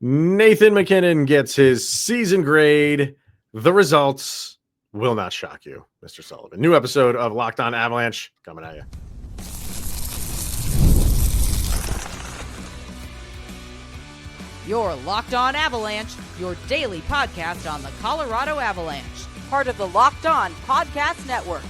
Nathan MacKinnon gets his season grade. The results will not shock you, Mr. Sullivan. New episode of Locked On Avalanche coming at you. Your Locked On Avalanche, your daily podcast on the Colorado Avalanche. Part of the Locked On Podcast Network.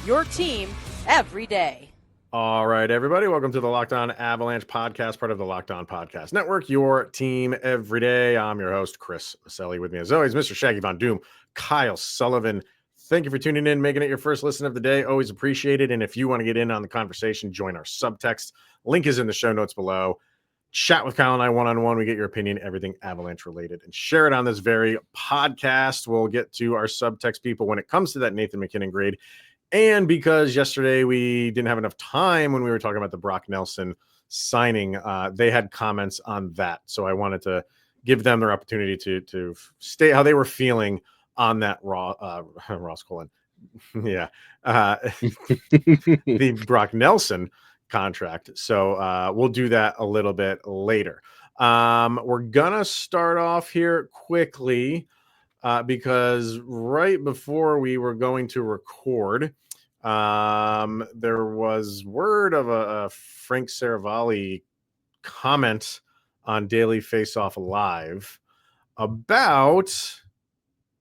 Your team every day. All right, everybody. Welcome to the Locked On Avalanche podcast, part of the Locked On Podcast Network. Your team every day. I'm your host, Chris Maselli. With me, as always, Mr. Shaggy Von Doom, Kyle Sullivan. Thank you for tuning in, making it your first listen of the day. Always appreciated. And if you want to get in on the conversation, join our subtext. Link is in the show notes below. Chat with Kyle and I one-on-one. We get your opinion, everything Avalanche related, and share it on this very podcast. We'll get to our subtext people when it comes to that Nathan MacKinnon grade. And because yesterday we didn't have enough time when we were talking about the Brock Nelson signing, they had comments on that. So I wanted to give them their opportunity to state how they were feeling on that Ross Coyle. Yeah. The Brock Nelson contract. So we'll do that a little bit later. We're gonna start off here quickly because right before we were going to record, there was word of a Frank Saravalli comment on Daily Face-Off Live about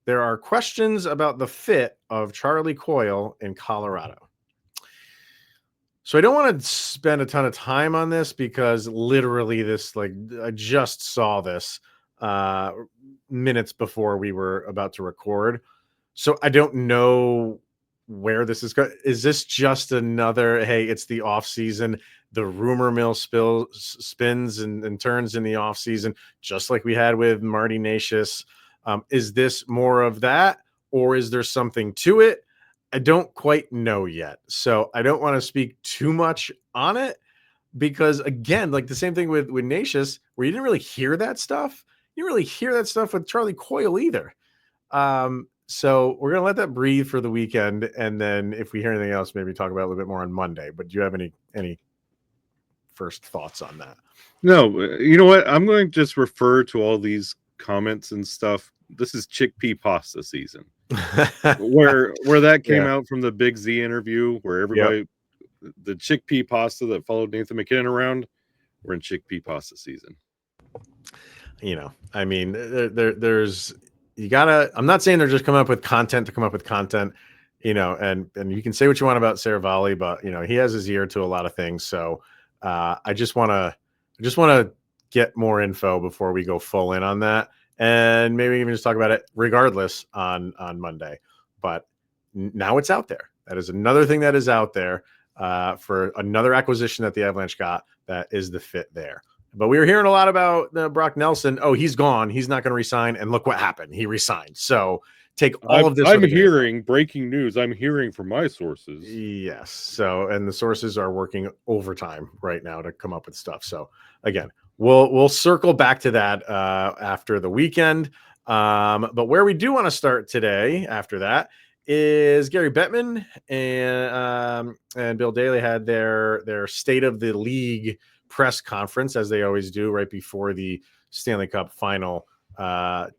there are questions about the fit of Charlie Coyle in Colorado. So I don't want to spend a ton of time on this because literally this, I just saw this minutes before we were about to record. So I don't know where this is going. Is this just another, hey, it's the off season, the rumor mill spins and turns in the off season, just like we had with Marty Nashis? Is this more of that, or is there something to it? I don't quite know yet. So I don't want to speak too much on it because, again, like the same thing with Nashis, where you didn't really hear that stuff. You didn't really hear that stuff with Charlie Coyle either. So we're going to let that breathe for the weekend. And then if we hear anything else, maybe talk about it a little bit more on Monday. But do you have any first thoughts on that? No, you know what? I'm going to just refer to all these comments and stuff. This is chickpea pasta season. where that came out from the Big Z interview, where everybody, the chickpea pasta that followed Nathan MacKinnon around, we're in chickpea pasta season. You know, I mean, there's you gotta. I'm not saying they're just coming up with content to come up with content, you know, and you can say what you want about Saravalli, but you know he has his ear to a lot of things. So I just want to get more info before we go full in on that. And maybe even just talk about it regardless on Monday. But now it's out there. That is another thing that is out there for another acquisition that the Avalanche got that is the fit there. But we were hearing a lot about Brock Nelson. Oh, he's gone. He's not going to resign. And look what happened. He resigned. So take all of this. I'm hearing breaking news. I'm hearing from my sources. Yes. So, and the sources are working overtime right now to come up with stuff. So again, We'll circle back to that after the weekend. But where we do want to start today after that is Gary Bettman and Bill Daly had their State of the League press conference, as they always do, right before the Stanley Cup final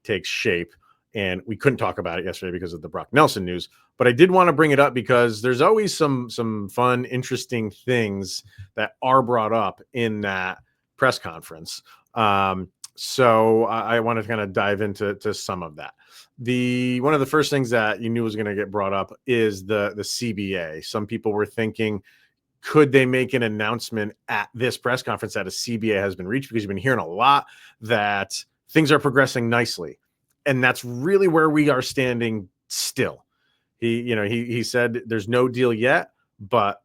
takes shape. And we couldn't talk about it yesterday because of the Brock Nelson news. But I did want to bring it up because there's always some fun, interesting things that are brought up in that press conference. So I want to kind of dive into some of that. One of the first things that you knew was going to get brought up is the CBA. Some people were thinking, could they make an announcement at this press conference that a CBA has been reached? Because you've been hearing a lot that things are progressing nicely. And that's really where we are standing still. He said there's no deal yet, but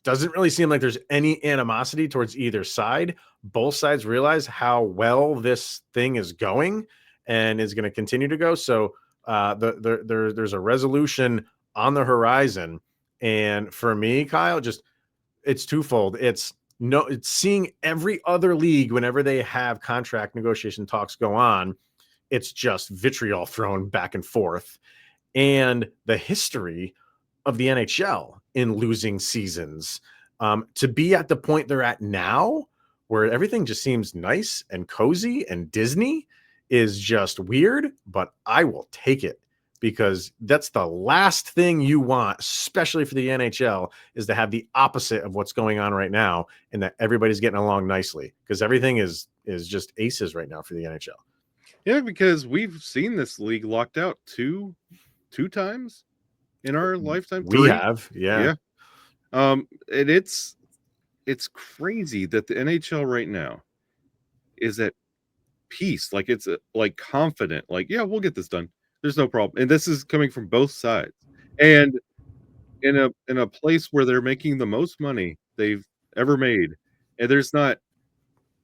doesn't really seem like there's any animosity towards either side. Both sides realize how well this thing is going and is going to continue to go. So there's a resolution on the horizon. And for me, Kyle, it's twofold. It's seeing every other league whenever they have contract negotiation talks go on, it's just vitriol thrown back and forth. And the history of the NHL in losing seasons, to be at the point they're at now, where everything just seems nice and cozy, and Disney is just weird, but I will take it, because that's the last thing you want, especially for the NHL, is to have the opposite of what's going on right now, and that everybody's getting along nicely, because everything is just aces right now for the NHL. Yeah, because we've seen this league locked out two times in our lifetime. We have, yeah. And it's crazy that the NHL right now is at peace. Like, it's like confident, like, yeah, we'll get this done. There's no problem. And this is coming from both sides. And in a place where they're making the most money they've ever made, and there's not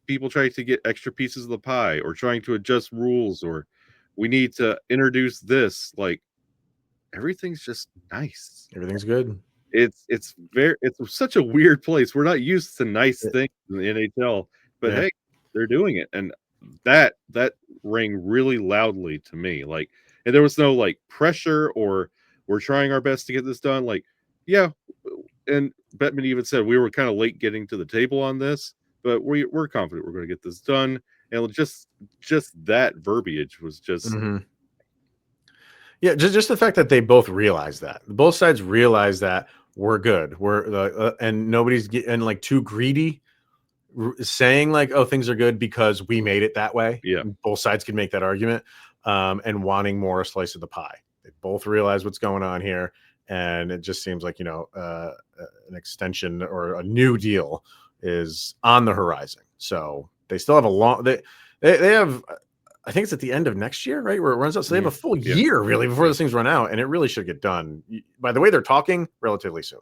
people trying to get extra pieces of the pie or trying to adjust rules, or we need to introduce this. Like, everything's just nice. Everything's good. It's such a weird place. We're not used to nice things in the NHL, but Yeah. hey, they're doing it, and that rang really loudly to me. Like, and there was no like pressure or we're trying our best to get this done. Like, yeah, and Bettman even said we were kind of late getting to the table on this, but we're confident we're going to get this done. And just that verbiage was just Yeah, just the fact that they both realize that, both sides realize that we're good, and nobody's getting like too greedy, saying like, oh, things are good because we made it that way. Yeah. Both sides can make that argument, and wanting more a slice of the pie. They both realize what's going on here, and it just seems like, an extension or a new deal is on the horizon. So they still have a long they have, I think it's at the end of next year, right, where it runs out. So they have a full year really before those things run out, and it really should get done, by the way they're talking, relatively soon.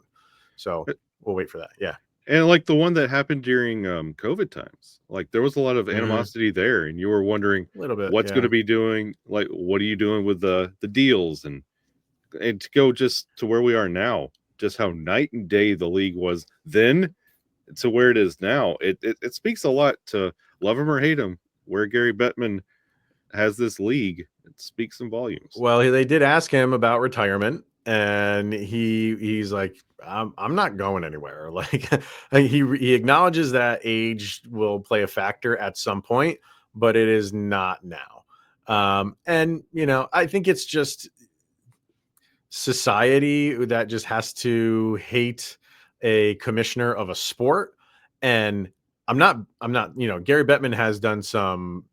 So we'll wait for that. Yeah. And like the one that happened during COVID times, like there was a lot of animosity there, and you were wondering a little bit what's going to be doing. Like, what are you doing with the deals, and to go just to where we are now, just how night and day the league was then to where it is now. It speaks a lot to, love him or hate him, where Gary Bettman has this league. It speaks some volumes. Well, they did ask him about retirement, and he's like, I'm not going anywhere. Like, he acknowledges that age will play a factor at some point, but it is not now. And I think it's just society that just has to hate a commissioner of a sport. And I'm not, Gary Bettman has done some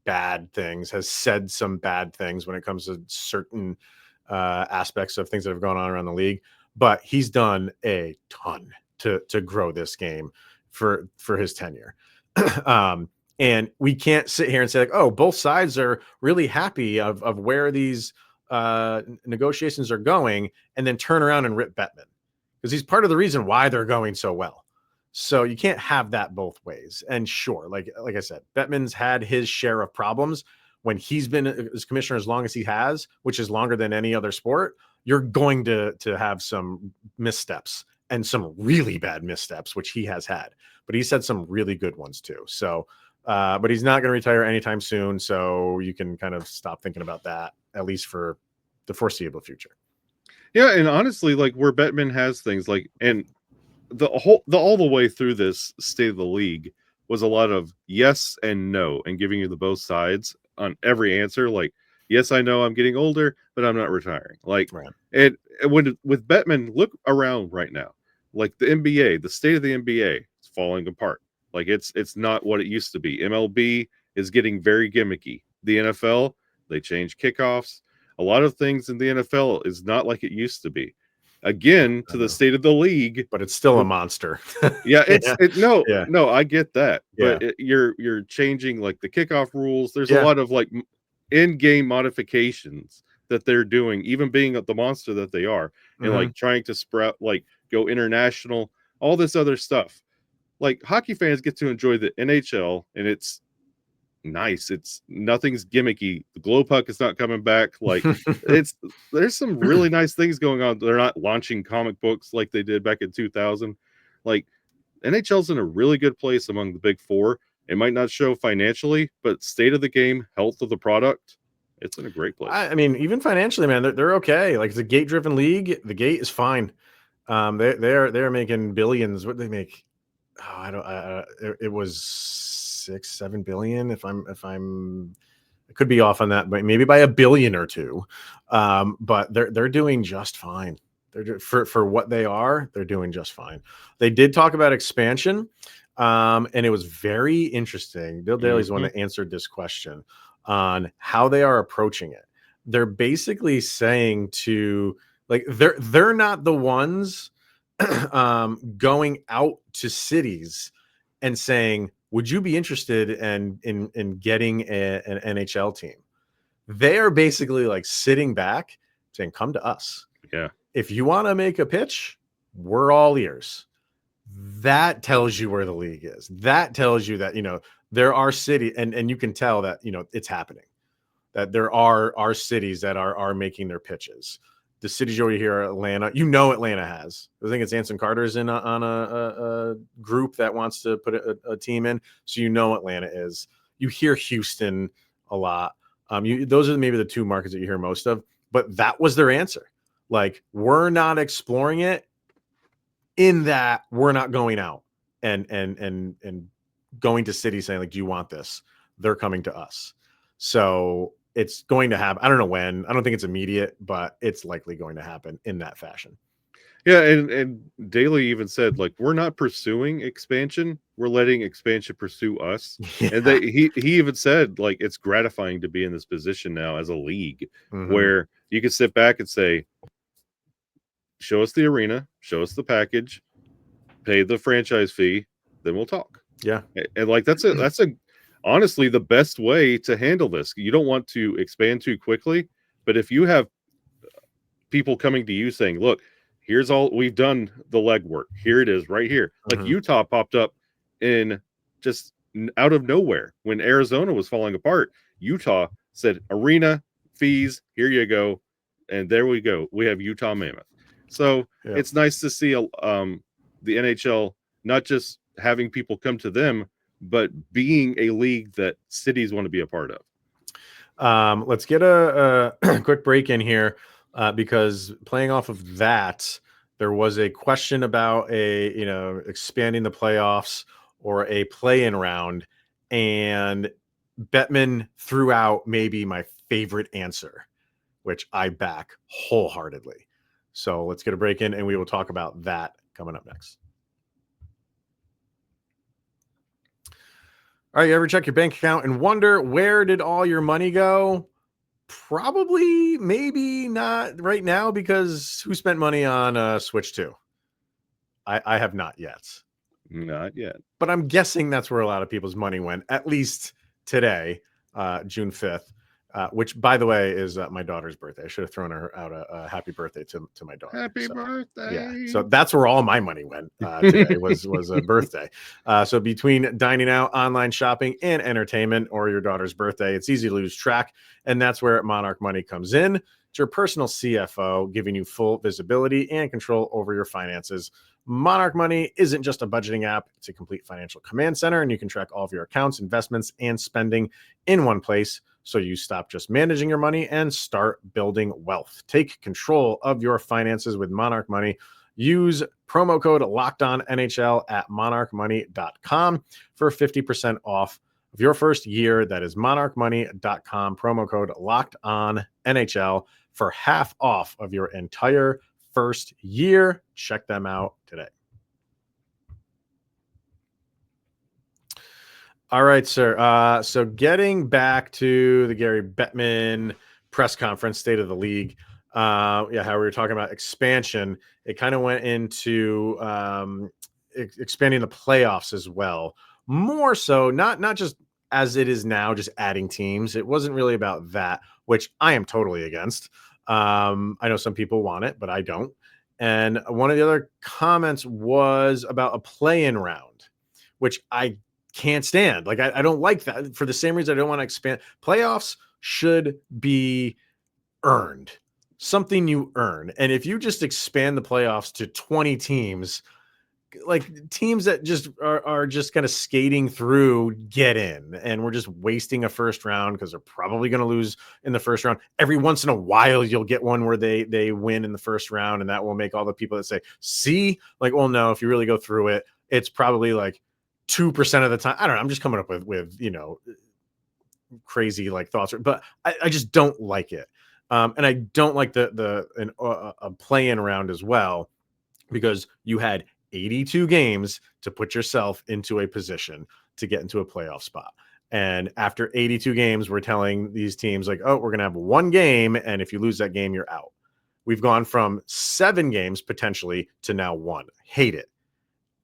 bad things, has said some bad things when it comes to certain aspects of things that have gone on around the league, but he's done a ton to grow this game for his tenure. And we can't sit here and say like, oh, both sides are really happy of where these negotiations are going, and then turn around and rip Bettman, because he's part of the reason why they're going so well. So you can't have that both ways. And sure, like I said, Bettman's had his share of problems when he's been as commissioner as long as he has, which is longer than any other sport. You're going to have some missteps, and some really bad missteps, which he has had, but he's had some really good ones too. So, but he's not going to retire anytime soon. So you can kind of stop thinking about that, at least for the foreseeable future. Yeah. And honestly, like where Bettman has things like, and all the way through this State of the League was a lot of yes and no, and giving you the both sides on every answer. Like, yes, I know I'm getting older, but I'm not retiring. Like, right. And with Bettman, look around right now. Like the NBA, the state of the NBA is falling apart. Like it's not what it used to be. MLB is getting very gimmicky. The NFL, they changed kickoffs. A lot of things in the NFL is not like it used to be. Again, to the state of the league, but it's still a monster. Yeah, no, I get that. Yeah. But you're changing like the kickoff rules. There's a lot of like in-game modifications that they're doing, even being the monster that they are, and like trying to sprout, like go international, all this other stuff. Like hockey fans get to enjoy the NHL, and it's nice. It's nothing's gimmicky. The glow puck is not coming back. Like there's some really nice things going on. They're not launching comic books like they did back in 2000. Like NHL's in a really good place among the big four. It might not show financially, but state of the game, health of the product, it's in a great place. I mean, even financially, man, they're okay. Like it's a gate-driven league. The gate is fine. They're making billions. What do they make? I don't. It was 6-7 billion. If I'm, I could be off on that, but maybe by a billion or two. But they're doing just fine. For what they are, they're doing just fine. They did talk about expansion, and it was very interesting. Bill Daly's the one that answered this question on how they are approaching it. They're basically saying to, like, they're not the ones going out to cities and saying, would you be interested in getting an NHL team? They are basically like sitting back saying, come to us. Yeah. If you want to make a pitch, we're all ears. That tells you where the league is. That tells you that, there are cities, and you can tell that, it's happening, that there are cities that are making their pitches. The cities over here, Atlanta, Atlanta has. I think it's Anson Carter's on a group that wants to put a team in. So Atlanta is. You hear Houston a lot. Those are maybe the two markets that you hear most of. But that was their answer. Like, we're not exploring it, in that we're not going out and going to cities saying, like, do you want this? They're coming to us. So it's going to happen. I don't know when. I don't think it's immediate, but it's likely going to happen in that fashion. Yeah, and Daly even said, like, we're not pursuing expansion. We're letting expansion pursue us. Yeah. And he even said, like, it's gratifying to be in this position now as a league where you can sit back and say, show us the arena, show us the package, pay the franchise fee, then we'll talk. Yeah. And like, that's honestly the best way to handle this. You don't want to expand too quickly, but if you have people coming to you saying, look, here's all we've done, the legwork, here it is right here. Like Utah popped up in just out of nowhere when Arizona was falling apart. Utah said, arena, fees, here you go. And there we go. We have Utah Mammoth. So it's nice to see the NHL not just having people come to them, but being a league that cities want to be a part of. Let's get a quick break in here because playing off of that, there was a question about expanding the playoffs or a play-in round, and Bettman threw out maybe my favorite answer, which I back wholeheartedly. So let's get a break in, and we will talk about that coming up next. All right, you ever check your bank account and wonder, where did all your money go? Probably, maybe not right now, because who spent money on Switch 2? I have not yet. Not yet. But I'm guessing that's where a lot of people's money went, at least today, June 5th. Which, by the way, is my daughter's birthday. I should have thrown her out a happy birthday to my daughter. Happy birthday! Yeah, so that's where all my money went today. was a birthday. So between dining out, online shopping, and entertainment, or your daughter's birthday, it's easy to lose track, and that's where Monarch Money comes in. It's your personal CFO, giving you full visibility and control over your finances. Monarch Money isn't just a budgeting app. It's a complete financial command center, and you can track all of your accounts, investments, and spending in one place. So you stop just managing your money and start building wealth. Take control of your finances with Monarch Money. Use promo code LOCKEDONNHL at monarchmoney.com for 50% off of your first year. That is monarchmoney.com, promo code LOCKEDONNHL for half off of your entire first year. Check them out today. All right, sir. So getting back to the Gary Bettman press conference, State of the League. How we were talking about expansion. It kind of went into expanding the playoffs as well. More so, not just as it is now, just adding teams. It wasn't really about that, which I am totally against. I know some people want it, but I don't. And one of the other comments was about a play-in round, which I can't stand. Like, I don't like that for the same reason I don't want to expand. Playoffs should be earned, something you earn. And if you just expand the playoffs to 20 teams, like teams that just are just kind of skating through, get in, and we're just wasting a first round because they're probably going to lose in the first round. Every once in a while, you'll get one where they win in the first round, and that will make all the people that say, see, like, well, no, if you really go through it, it's probably like 2% of the time. I don't know. I'm just coming up with crazy like thoughts, but I just don't like it. And I don't like a play-in round as well, because you had 82 games to put yourself into a position to get into a playoff spot. And after 82 games, we're telling these teams like, oh, we're going to have one game. And if you lose that game, you're out. We've gone from 7 games potentially to now 1. Hate it.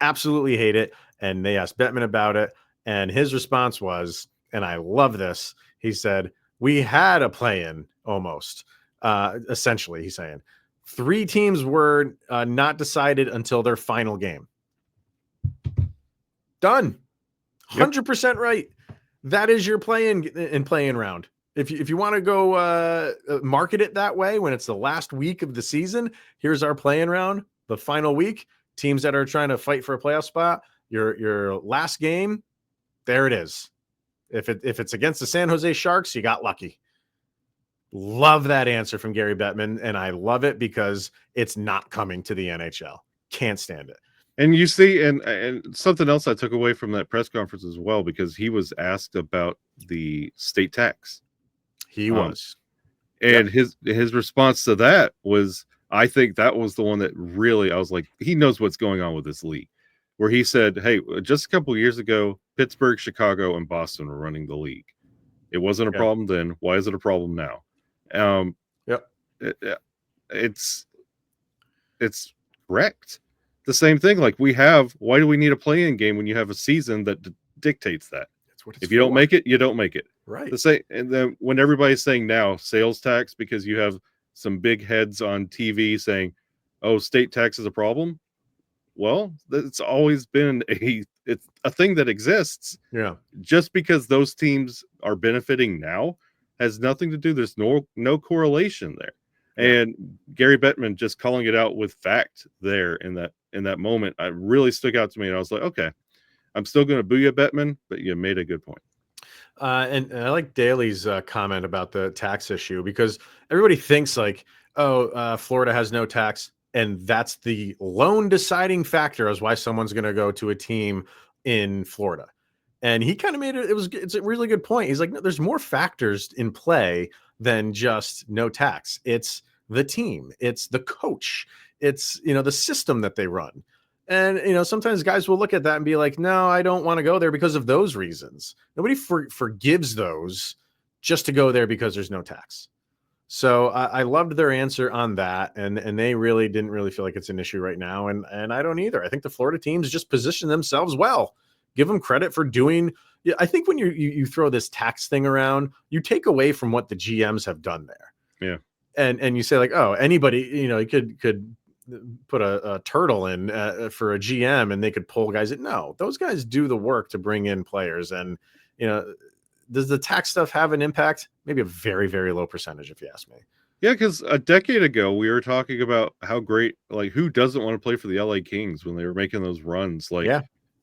Absolutely hate it. And they asked Bettman about it. And his response was, and I love this, he said, we had a play-in almost. Essentially, he's saying 3 teams were not decided until their final game. Done. 100% right. That is your play-in round. If you want to go market it that way, when it's the last week of the season, here's our play-in round. The final week, teams that are trying to fight for a playoff spot, your last game, there it is. If it's against the San Jose Sharks, you got lucky. Love that answer from Gary Bettman, and I love it because it's not coming to the NHL. Can't stand it. And you see, and something else I took away from that press conference as well, because he was asked about the state tax. He was. And his response to that was, I think that was the one that really, I was like, he knows what's going on with this league. Where he said, hey, just a couple of years ago, Pittsburgh, Chicago, and Boston were running the league. It wasn't a problem then. Why is it a problem now? It's correct. The same thing. Like why do we need a play-in game when you have a season that dictates that? That's what it's if you don't make it, you don't make it. Right. The same. And then when everybody's saying now sales tax, because you have some big heads on TV saying, "Oh, state tax is a problem." Well, it's always been it's a thing that exists. Yeah. Just because those teams are benefiting now has nothing to do. There's no correlation there. Yeah. And Gary Bettman just calling it out with fact there in that moment, I really stuck out to me. And I was like, okay, I'm still going to boo you, Bettman, but you made a good point. And I like Daly's comment about the tax issue, because everybody thinks like, Florida has no tax. And that's the lone deciding factor as why someone's going to go to a team in Florida. And he kind of made it. It's a really good point. He's like, no, there's more factors in play than just no tax. It's the team. It's the coach. It's, the system that they run. And, sometimes guys will look at that and be like, no, I don't want to go there because of those reasons. Nobody forgives those just to go there because there's no tax. So I loved their answer on that, and they really didn't really feel like it's an issue right now, and I don't either. I think the Florida teams just position themselves well. Give them credit for doing. Yeah, I think when you throw this tax thing around, you take away from what the GMs have done there. Yeah, and you say like, oh, anybody, you could put a turtle in for a GM, and they could pull guys. No, those guys do the work to bring in players, and does the tax stuff have an impact? Maybe a very, very low percentage, if you ask me. Yeah, because a decade ago, we were talking about how great, like, who doesn't want to play for the LA Kings when they were making those runs? Like,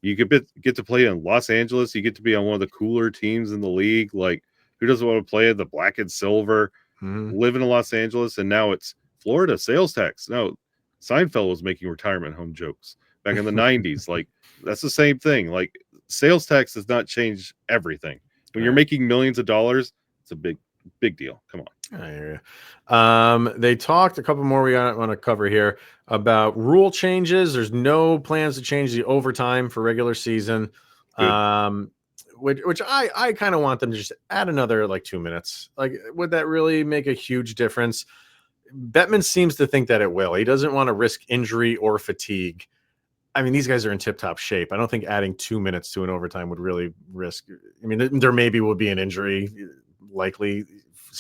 you could get to play in Los Angeles. You get to be on one of the cooler teams in the league. Like, who doesn't want to play in the black and silver, live in Los Angeles? And now it's Florida, sales tax. No, Seinfeld was making retirement home jokes back in the 90s. Like, that's the same thing. Like, sales tax does not change everything. When you're making millions of dollars, it's a big deal. Come on. I hear you. They talked a couple more we want to cover here about rule changes. There's no plans to change the overtime for regular season, which I kind of want them to just add another like 2 minutes. Like, would that really make a huge difference? Bettman seems to think that it will. He doesn't want to risk injury or fatigue. I mean, these guys are in tip-top shape. I don't think adding 2 minutes to an overtime would really risk. I mean, there maybe will be an injury, likely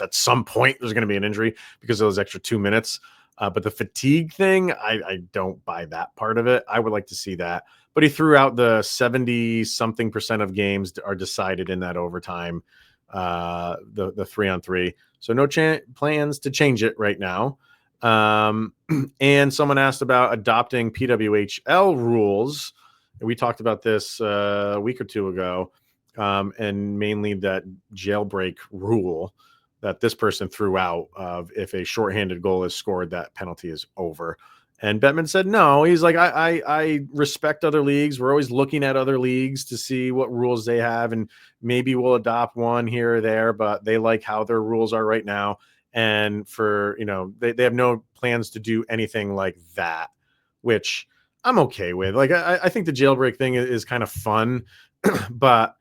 at some point. There's going to be an injury because of those extra 2 minutes. But the fatigue thing, I don't buy that part of it. I would like to see that. But he threw out the 70-something% of games are decided in that overtime, the 3-on-3. So no plans to change it right now. And someone asked about adopting PWHL rules. We talked about this a week or two ago, and mainly that jailbreak rule that this person threw out of if a shorthanded goal is scored, that penalty is over. And Bettman said, no, he's like, I respect other leagues. We're always looking at other leagues to see what rules they have. And maybe we'll adopt one here or there, but they like how their rules are right now. And for, they have no plans to do anything like that, which I'm okay with. Like, I think the jailbreak thing is kind of fun, but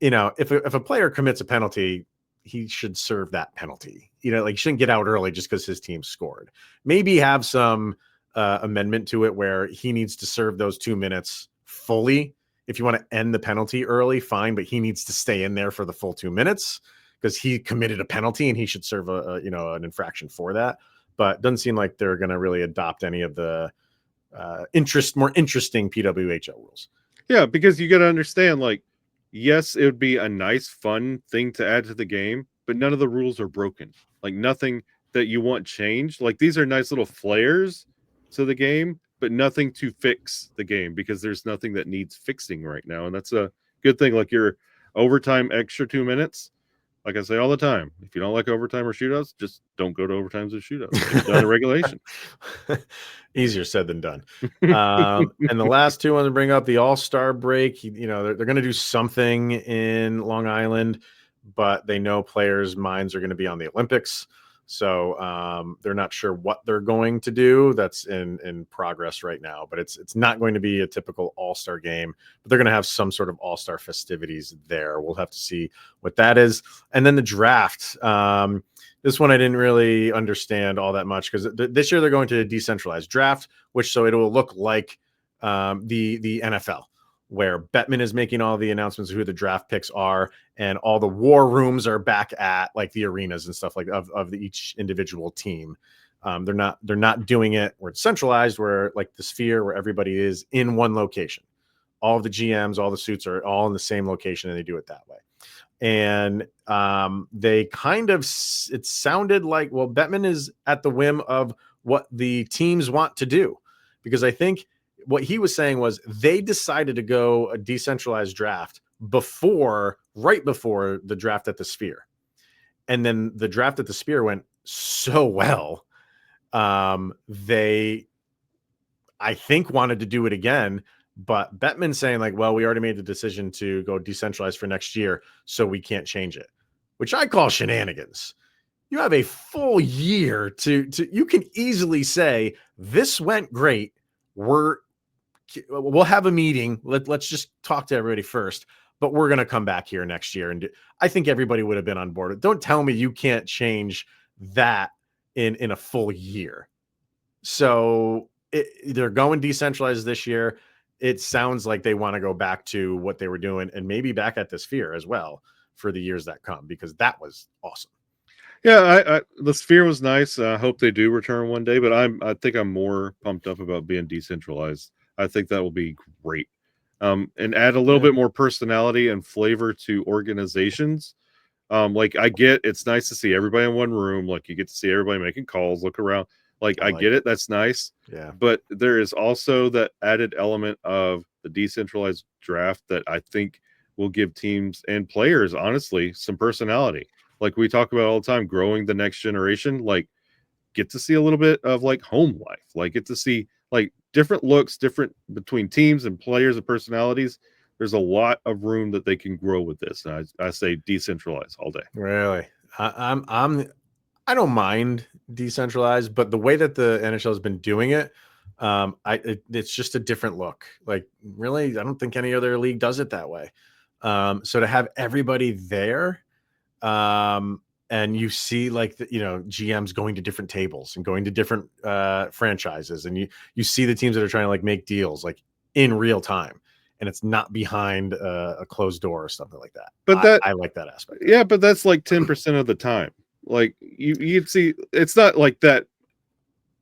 if a player commits a penalty, he should serve that penalty. Like, he shouldn't get out early just because his team scored. Maybe have some amendment to it where he needs to serve those 2 minutes fully. If you want to end the penalty early, fine, but he needs to stay in there for the full 2 minutes because he committed a penalty and he should serve an infraction for that. But it doesn't seem like they're going to really adopt any of the more interesting PWHL rules. Yeah, because you got to understand, like, yes, it would be a nice, fun thing to add to the game, but none of the rules are broken. Like, nothing that you want changed. Like, these are nice little flares to the game, but nothing to fix the game because there's nothing that needs fixing right now. And that's a good thing. Like, your overtime extra 2 minutes, like I say all the time, if you don't like overtime or shootouts, just don't go to overtimes or shootouts. It's done in regulation. Easier said than done. And the last two I want to bring up, the All-Star break. They're going to do something in Long Island, but they know players' minds are going to be on the Olympics. So they're not sure what they're going to do. That's in progress right now, but it's not going to be a typical All-Star game, but they're going to have some sort of All-Star festivities there. We'll have to see what that is. And then the draft. This one I didn't really understand all that much because this year they're going to a decentralized draft, so it will look like the NFL, where Bettman is making all the announcements of who the draft picks are, and all the war rooms are back at like the arenas and stuff like of each individual team. They're not doing it where it's centralized, where like the Sphere, where everybody is in one location. All of the GMs, all the suits are all in the same location, and they do it that way. And they it sounded like, well, Bettman is at the whim of what the teams want to do, because I think what he was saying was they decided to go a decentralized draft right before the draft at the Sphere. And then the draft at the Sphere went so well. They, I think, wanted to do it again, but Bettman saying like, well, we already made the decision to go decentralized for next year, so we can't change it, which I call shenanigans. You have a full year to you can easily say this went great. We'll have a meeting. Let's just talk to everybody first, but we're going to come back here next year. And I think everybody would have been on board. Don't tell me you can't change that in a full year. So they're going decentralized this year. It sounds like they want to go back to what they were doing, and maybe back at the Sphere as well for the years that come, because that was awesome. Yeah, the Sphere was nice. I hope they do return one day, but I think I'm more pumped up about being decentralized. I think that will be great. And add a little bit more personality and flavor to organizations. Like, I get it's nice to see everybody in one room. Like, you get to see everybody making calls, look around. Like, I get it. That's nice. Yeah. But there is also that added element of the decentralized draft that I think will give teams and players, honestly, some personality. Like we talk about all the time, growing the next generation. Like, get to see a little bit of like home life. Like, get to see like different looks, different between teams and players and personalities. There's a lot of room that they can grow with this. And I say decentralized all day. Really, I don't mind decentralized, but the way that the NHL has been doing it, it's just a different look. Like, really, I don't think any other league does it that way. So to have everybody there, and you see like GMs going to different tables and going to different franchises, and you see the teams that are trying to like make deals like in real time, and it's not behind a closed door or something like that. But I like that aspect. Yeah, but that's like 10% of the time. Like, you'd see, it's not like that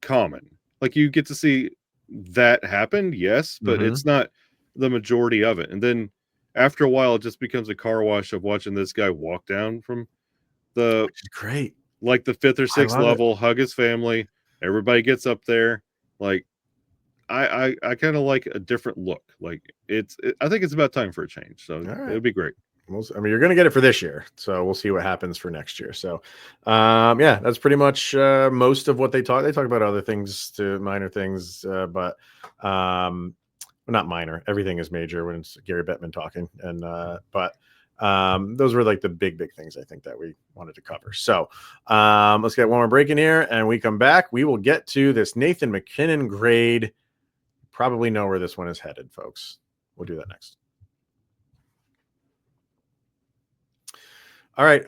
common. Like, you get to see that happen, yes, but it's not the majority of it. And then after a while, it just becomes a car wash of watching this guy walk down from the great, like the 5th or 6th level, hug his family. Everybody gets up there. Like, I kind of like a different look. Like, I think it's about time for a change. So it would be great. I mean, you're going to get it for this year, so we'll see what happens for next year. So, yeah, that's pretty much most of what they talk. They talk about other things, to minor things, but well, not minor. Everything is major when it's Gary Bettman talking, and but those were like the big things I think that we wanted to cover. So, let's get one more break in here, and we come back. We will get to this Nathan MacKinnon grade. Probably know where this one is headed, folks. We'll do that next. All right,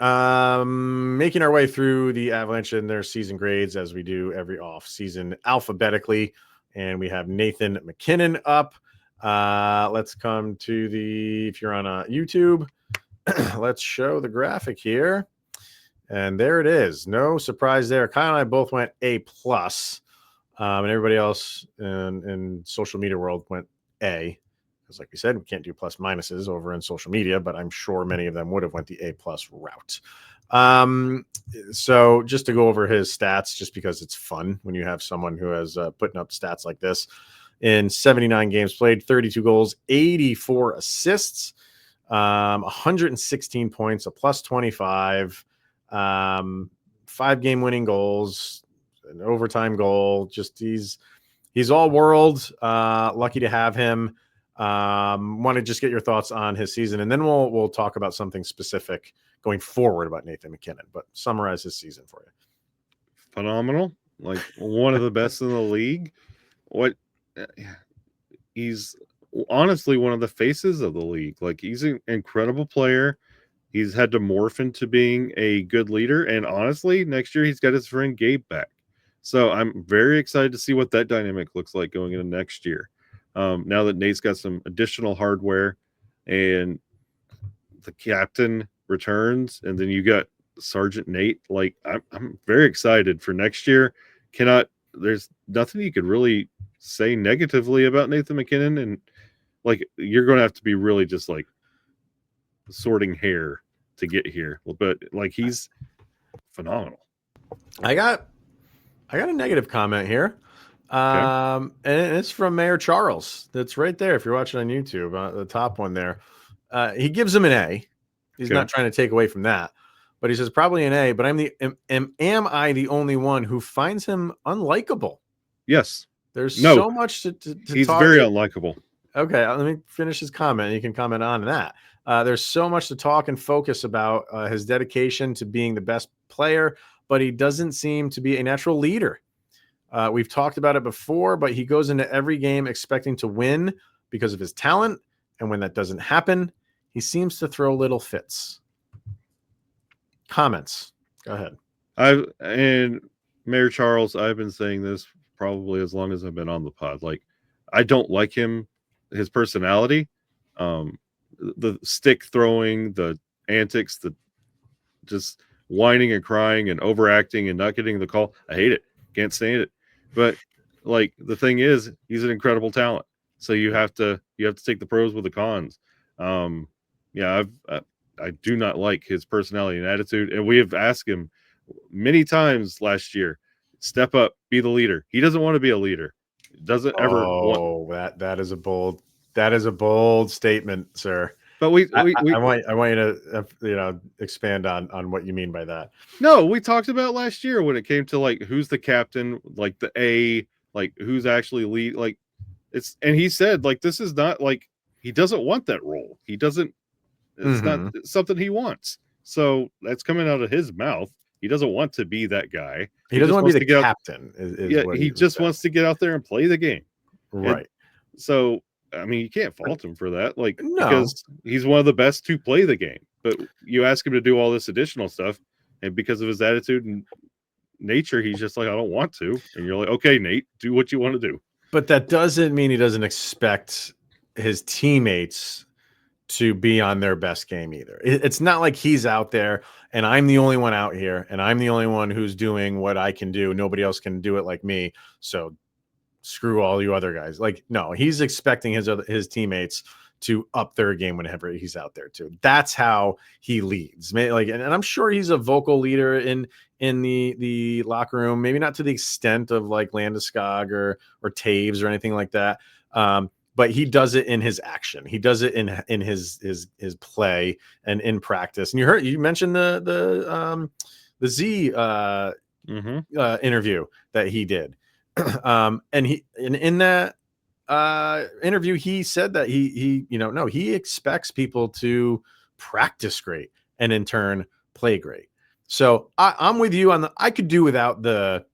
making our way through the Avalanche and their season grades as we do every off season alphabetically, and we have Nathan MacKinnon up. Let's come to if you're on YouTube, let's show the graphic here, and there it is. No surprise there. Kyle and I both went A+, and everybody else in social media world went A. Because like we said, we can't do plus minuses over in social media, but I'm sure many of them would have went the A+ route. So just to go over his stats, just because it's fun when you have someone who has putting up stats like this. In 79 games played, 32 goals, 84 assists, 116 points, a +25, 5 game winning goals, an overtime goal. Just he's all world. Lucky to have him. Want to just get your thoughts on his season, and then we'll talk about something specific going forward about Nathan MacKinnon. But summarize his season for you. Phenomenal, like one of the best in the league. He's honestly one of the faces of the league. Like, he's an incredible player. He's had to morph into being a good leader, and honestly, next year he's got his friend Gabe back. So I'm very excited to see what that dynamic looks like going into next year. Now that Nate's got some additional hardware and the captain returns, and then you got Sergeant Nate, like I'm very excited for next year. There's nothing you could really say negatively about Nathan MacKinnon, and like you're going to have to be really just like sorting hair to get here, but like he's phenomenal. I got a negative comment here. And it's from Mayor Charles. That's right there. If you're watching on YouTube, the top one there, he gives him an A. He's not trying to take away from that, but he says probably an A. But am I the only one who finds him unlikable? Yes. There's so much to he's very unlikable. Okay, let me finish his comment. You can comment on that. There's so much to talk and focus about his dedication to being the best player, but he doesn't seem to be a natural leader. We've talked about it before, but he goes into every game expecting to win because of his talent. And when that doesn't happen, he seems to throw little fits. Comments. Go ahead. And Mayor Charles, I've been saying this probably as long as I've been on the pod. Like, I don't like him, his personality, the stick throwing, the antics, the just whining and crying and overacting and not getting the call. I hate it. Can't stand it. But like the thing is, he's an incredible talent. So you have to take the pros with the cons. I do not like his personality and attitude, and we have asked him many times last year, step up, be the leader. He doesn't want to be a leader. Doesn't ever want. That is a bold statement, sir. But I want you to expand on what you mean by that. No, we talked about last year when it came to like who's the captain, like the A, like who's actually lead, like it's, and he said like this is not like he doesn't want that role. He doesn't. It's not something he wants. So that's coming out of his mouth. He doesn't want to be that guy. He doesn't want to be the captain. He just wants to get out there and play the game. Right. And so I mean, you can't fault him for that, like, no, because he's one of the best to play the game. But you ask him to do all this additional stuff, and because of his attitude and nature, he's just like, I don't want to. And you're like, okay, Nate, do what you want to do. But that doesn't mean he doesn't expect his teammates to be on their best game either. It's not like he's out there and I'm the only one out here and I'm the only one who's doing what I can do. Nobody else can do it like me. So screw all you other guys. Like, no, he's expecting his teammates to up their game whenever he's out there too. That's how he leads. Like, and I'm sure he's a vocal leader in the locker room. Maybe not to the extent of like Landeskog or Taves or anything like that. but he does it in his action. He does it in his play and in practice. And you mentioned the Z interview that he did. And in that interview, he said that he expects people to practice great and in turn play great. So I'm with you on I could do without the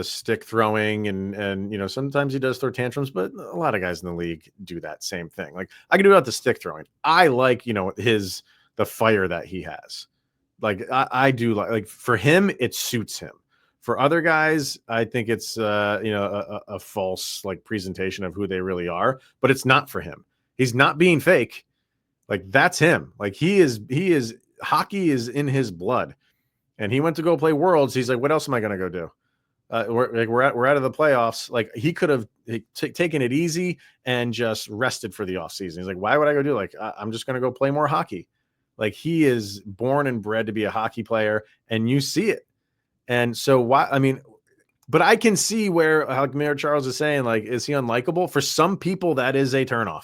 stick throwing and sometimes he does throw tantrums, but a lot of guys in the league do that same thing. Like I can do without the stick throwing. I like, the fire that he has. Like I do like for him, it suits him. For other guys, I think it's a false like presentation of who they really are, but it's not for him. He's not being fake. Like that's him. Like he is hockey is in his blood. And he went to go play Worlds. He's like, what else am I going to go do? We're out of the playoffs. Like he could have taken it easy and just rested for the offseason. He's like, why would I go do? Like, I'm just going to go play more hockey. Like he is born and bred to be a hockey player, and you see it. And so but I can see how Mayor Charles is saying, like, is he unlikable? For some people, that is a turnoff.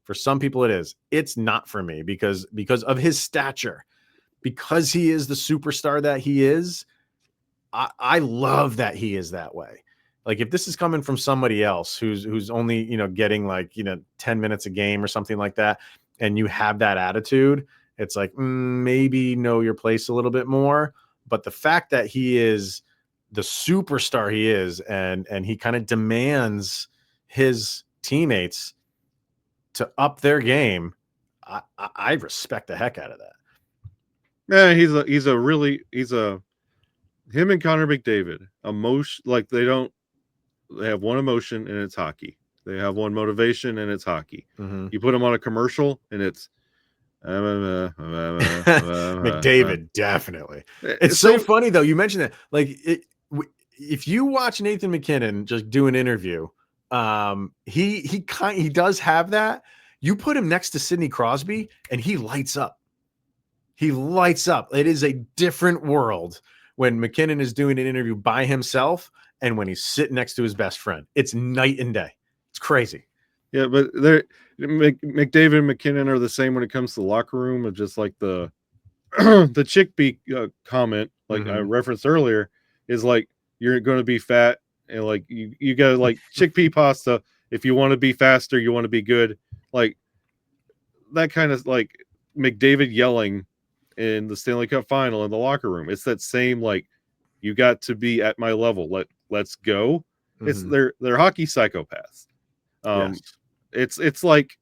For some people, it is. It's not for me because of his stature, because he is the superstar that he is. I love that he is that way. Like if this is coming from somebody else who's only, getting like, 10 minutes a game or something like that, and you have that attitude, it's like, maybe know your place a little bit more. But the fact that he is the superstar he is, and he kind of demands his teammates to up their game, I respect the heck out of that. Yeah, him and Connor McDavid, emotion, like they have one emotion and it's hockey. They have one motivation and it's hockey. Mm-hmm. You put them on a commercial and it's McDavid, definitely. It's so funny though. You mentioned that, like, if you watch Nathan MacKinnon just do an interview, he does have that. You put him next to Sidney Crosby, and he lights up. He lights up. It is a different world when MacKinnon is doing an interview by himself, and when he's sitting next to his best friend. It's night and day. It's crazy. Yeah, but McDavid and MacKinnon are the same when it comes to the locker room. Of just like the the chickpea comment, like I referenced earlier, is like you're going to be fat, and like you got to like chickpea pasta. If you want to be faster, you want to be good. Like that kind of like McDavid yelling in the Stanley Cup final in the locker room. It's that same like you got to be at my level. Let's go. It's they're hockey psychopaths. Yes. It's like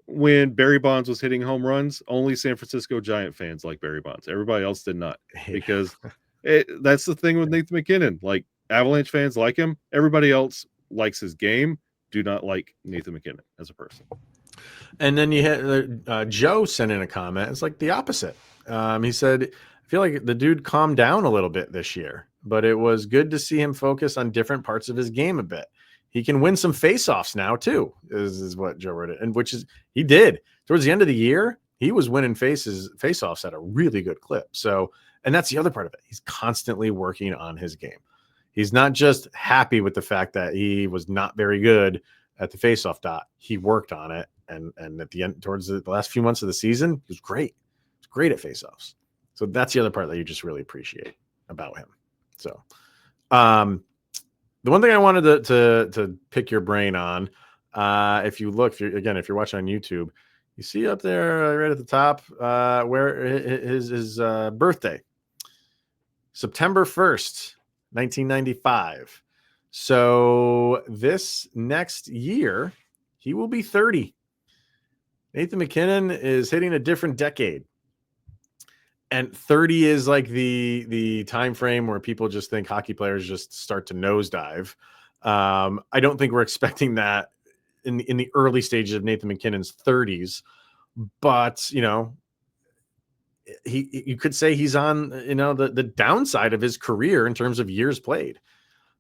when Barry Bonds was hitting home runs, only San Francisco Giant fans like Barry Bonds. Everybody else did not, because that's the thing with Nathan MacKinnon. Like Avalanche fans like him. Everybody else likes his game. Do not like Nathan MacKinnon as a person. And then you had Joe sent in a comment. It's like the opposite. He said, I feel like the dude calmed down a little bit this year, but it was good to see him focus on different parts of his game a bit. He can win some faceoffs now too, is what Joe wrote it. And he did. Towards the end of the year, he was winning faceoffs at a really good clip. So, and that's the other part of it. He's constantly working on his game. He's not just happy with the fact that he was not very good at the faceoff dot. He worked on it. And at the end, towards the last few months of the season, he was great. He was great at faceoffs. So that's the other part that you just really appreciate about him. So, the one thing I wanted to pick your brain on, if you're watching on YouTube, you see up there right at the top where his birthday, September 1st, 1995. So this next year, he will be 30. Nathan MacKinnon is hitting a different decade. And 30 is like the time frame where people just think hockey players just start to nosedive. I don't think we're expecting that in the early stages of Nathan MacKinnon's 30s, but you could say he's on the downside of his career in terms of years played.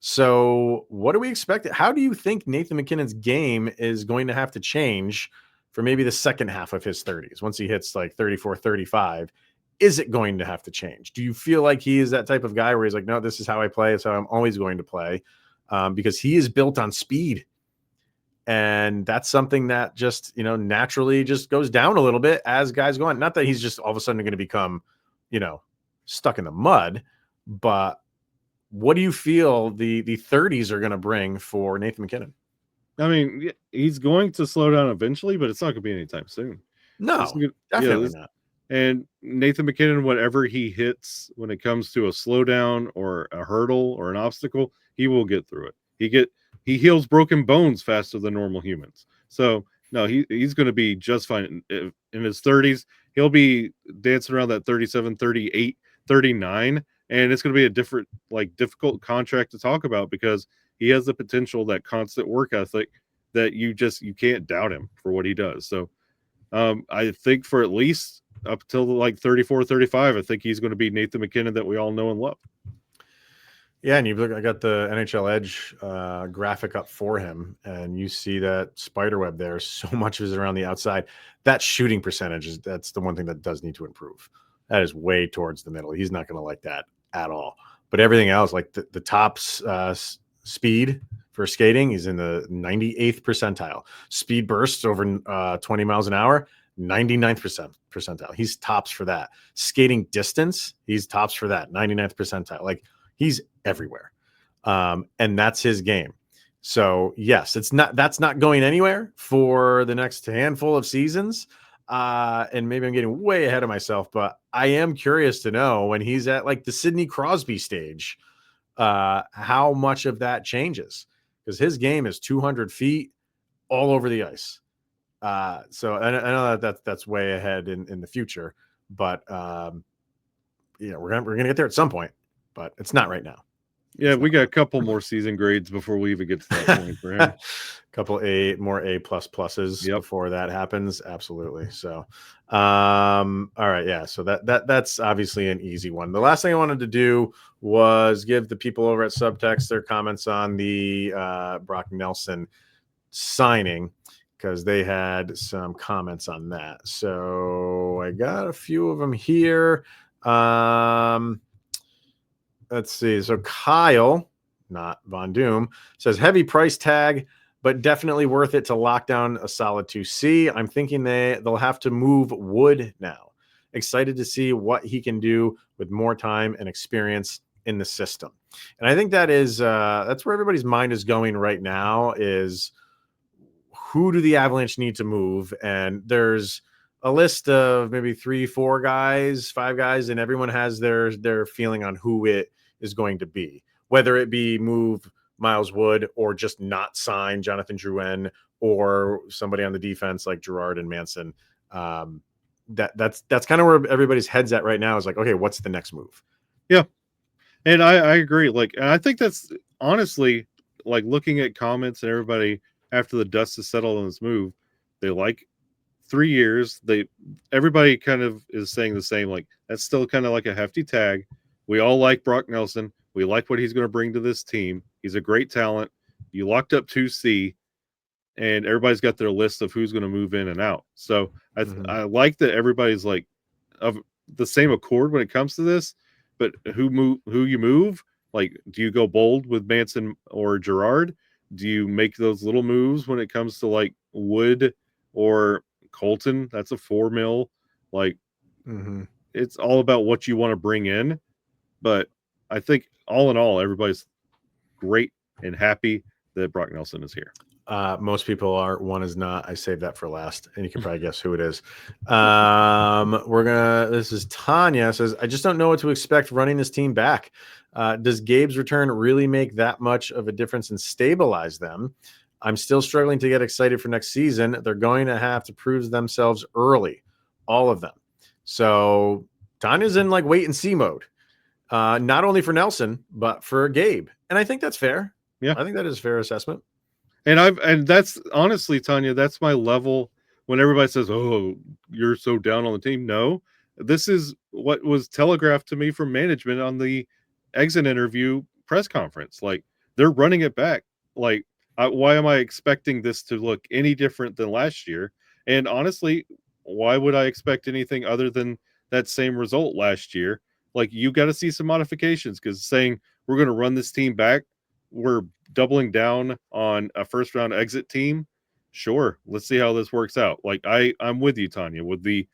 So what do we expect? How do you think Nathan MacKinnon's game is going to have to change for maybe the second half of his 30s once he hits like 34, 35? Is it going to have to change? Do you feel like he is that type of guy where he's like, no, this is how I play. It's how I'm always going to play, because he is built on speed. And that's something that just, naturally just goes down a little bit as guys go on. Not that he's just all of a sudden going to become, stuck in the mud, but what do you feel the 30s are going to bring for Nathan MacKinnon? I mean, he's going to slow down eventually, but it's not going to be anytime soon. No, definitely not. And Nathan MacKinnon, whatever he hits when it comes to a slowdown or a hurdle or an obstacle, he will get through it. He heals broken bones faster than normal humans. So no, he's going to be just fine in his 30s. He'll be dancing around that 37, 38, 39, and it's going to be a different, difficult contract to talk about because he has the potential, that constant work ethic that you can't doubt him for what he does. So I think for at least up till 34, 35, I think he's going to be Nathan MacKinnon that we all know and love. Yeah, and you look, I got the NHL Edge graphic up for him, and you see that spider web there. So much of it around the outside. That shooting percentage that's the one thing that does need to improve. That is way towards the middle. He's not going to like that at all. But everything else, like the top speed for skating, he's in the 98th percentile. Speed bursts over 20 miles an hour, 99th percentile. He's tops for that. Skating distance, he's tops for that, 99th percentile. He's everywhere. And that's his game. So yes, that's not going anywhere for the next handful of seasons. And maybe I'm getting way ahead of myself, but I am curious to know when he's at the Sidney Crosby stage, how much of that changes, because his game is 200 feet all over the ice. So I know that's way ahead in the future, but we're gonna get there at some point, but it's not right now. Yeah, we got a couple more season grades before we even get to that point for him. Couple more A++ before that happens. Absolutely. So, all right. Yeah. So that's obviously an easy one. The last thing I wanted to do was give the people over at Subtext their comments on the Brock Nelson signing, because they had some comments on that. So I got a few of them here. Let's see. So Kyle, not Von Doom, says heavy price tag, but definitely worth it to lock down a solid 2C. I'm thinking they'll have to move Wood now. Excited to see what he can do with more time and experience in the system. And I think that's where everybody's mind is going right now, is who do the Avalanche need to move? And there's a list of maybe 3, 4 guys, 5 guys, and everyone has their feeling on who it is going to be, whether it be move Miles Wood or just not sign Jonathan Drouin or somebody on the defense like Girard and Manson. That's kind of where everybody's head's at right now, is okay, what's the next move? Yeah. And I agree. And I think that's honestly, looking at comments and everybody after the dust has settled on this move, they 3 years. Everybody kind of is saying the same, that's still kind of like a hefty tag. We all like Brock Nelson. We like what he's going to bring to this team. He's a great talent. You locked up 2C, and everybody's got their list of who's going to move in and out. So I like that everybody's of the same accord when it comes to this. But who you move? Do you go bold with Manson or Girard? Do you make those little moves when it comes to Wood or Colton? That's a 4 mil. It's all about what you want to bring in. But I think all in all, everybody's great and happy that Brock Nelson is here. Most people are. One is not. I saved that for last, and you can probably guess who it is. This is Tanya, says, I just don't know what to expect running this team back. Does Gabe's return really make that much of a difference and stabilize them? I'm still struggling to get excited for next season. They're going to have to prove themselves early, all of them. So Tanya's in wait and see mode. Not only for Nelson, but for Gabe. And I think that's fair. Yeah. I think that is a fair assessment. And that's honestly, Tanya, that's my level when everybody says, oh, you're so down on the team. No, this is what was telegraphed to me from management on the exit interview press conference. They're running it back. Why am I expecting this to look any different than last year? And honestly, why would I expect anything other than that same result last year? You got to see some modifications, because saying we're going to run this team back, we're doubling down on a first round exit team sure, let's see how this works out. Like I'm with you, Tanya, with the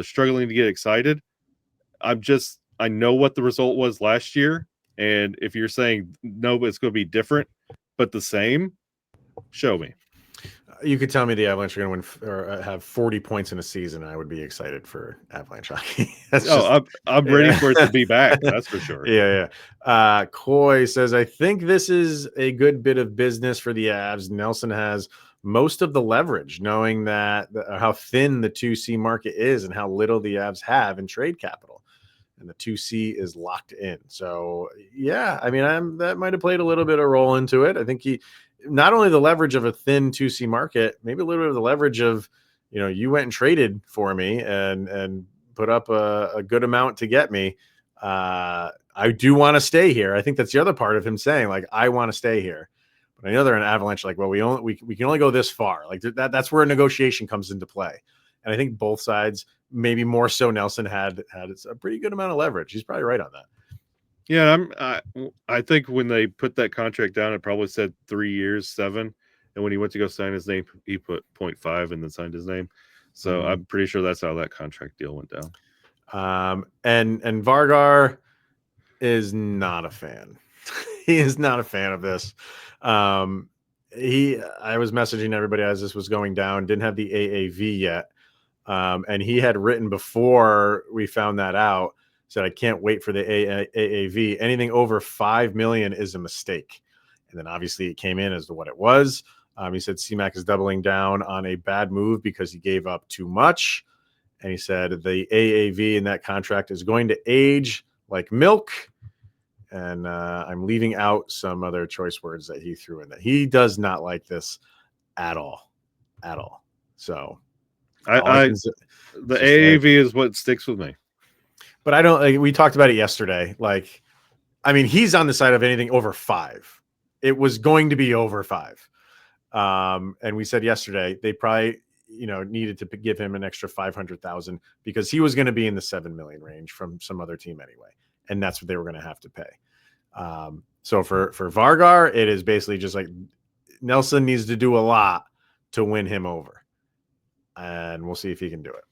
struggling to get excited. I know what the result was last year, and if you're saying no, but it's going to be different, but the same, show me. You could tell me the Avalanche are going to win or have 40 points in a season, and I would be excited for Avalanche hockey. I'm ready for it to be back. That's for sure. Yeah. Coyle says, I think this is a good bit of business for the Avs. Nelson has most of the leverage, knowing that how thin the 2C market is and how little the Avs have in trade capital. And the 2C is locked in. So, yeah, I mean, that might have played a little bit of role into it. I think he not only the leverage of a thin 2C market, maybe a little bit of the leverage of, you went and traded for me and put up a good amount to get me. I do want to stay here. I think that's the other part of him saying, like, I want to stay here. But I know they're an Avalanche, like, well, we can only go this far. Like that's where a negotiation comes into play. And I think both sides, maybe more so Nelson, had a pretty good amount of leverage. He's probably right on that. Yeah, I think when they put that contract down, it probably said 3 years, 7. And when he went to go sign his name, he put 0.5 and then signed his name. So I'm pretty sure that's how that contract deal went down. And Vargar is not a fan. He is not a fan of this. I was messaging everybody as this was going down, didn't have the AAV yet. And he had written before we found that out, said, I can't wait for the AAV. Anything over 5 million is a mistake. And then obviously it came in as to what it was. He said CMAC is doubling down on a bad move because he gave up too much. And he said the AAV in that contract is going to age like milk. And I'm leaving out some other choice words that he threw in that he does not like this at all. So the AAV is what sticks with me. But I don't, like, we talked about it yesterday. Like, I mean, he's on the side of anything over 5. It was going to be over 5. And we said yesterday, they probably, needed to give him an extra 500,000 because he was going to be in the 7 million range from some other team anyway. And that's what they were going to have to pay. So for Vargar, it is basically just like Nelson needs to do a lot to win him over. And we'll see if he can do it.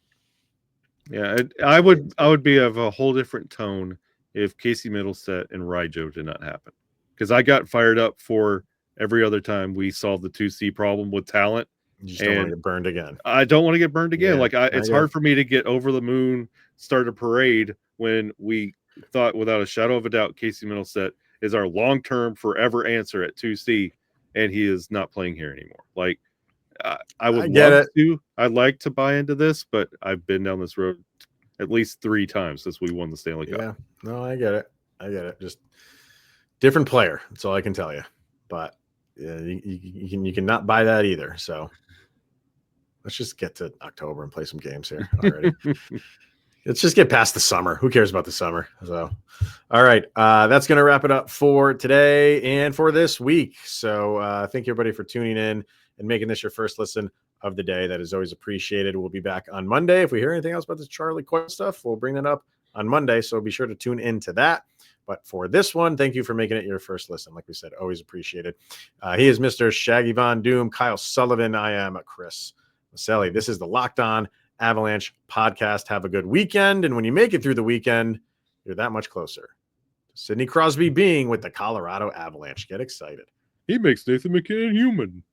Yeah, I would be of a whole different tone if Casey Middlestat and Ryjo did not happen, because I got fired up for every other time we solved the 2C problem with talent. You just don't want to get burned again. I don't want to get burned again. Yeah, it's hard for me to get over the moon, start a parade when we thought without a shadow of a doubt Casey Middlestat is our long-term forever answer at 2C, and he is not playing here anymore. Like, I would love to. I'd like to buy into this, but I've been down this road at least 3 times since we won the Stanley Cup. Yeah, no, I get it. Just different player. That's all I can tell you. But yeah, you cannot buy that either. So let's just get to October and play some games here already. Let's just get past the summer. Who cares about the summer? So, all right. That's going to wrap it up for today and for this week. So thank you, everybody, for tuning in and making this your first listen of the day. That is always appreciated. We'll be back on Monday. If we hear anything else about this Charlie Coyle stuff, we'll bring that up on Monday. So be sure to tune into that. But for this one, thank you for making it your first listen. Like we said, always appreciated. He is Mr. Shaggy Von Doom, Kyle Sullivan. I am Chris Maselli. This is the Locked On Avalanche podcast. Have a good weekend. And when you make it through the weekend, you're that much closer to Sidney Crosby being with the Colorado Avalanche. Get excited. He makes Nathan MacKinnon human.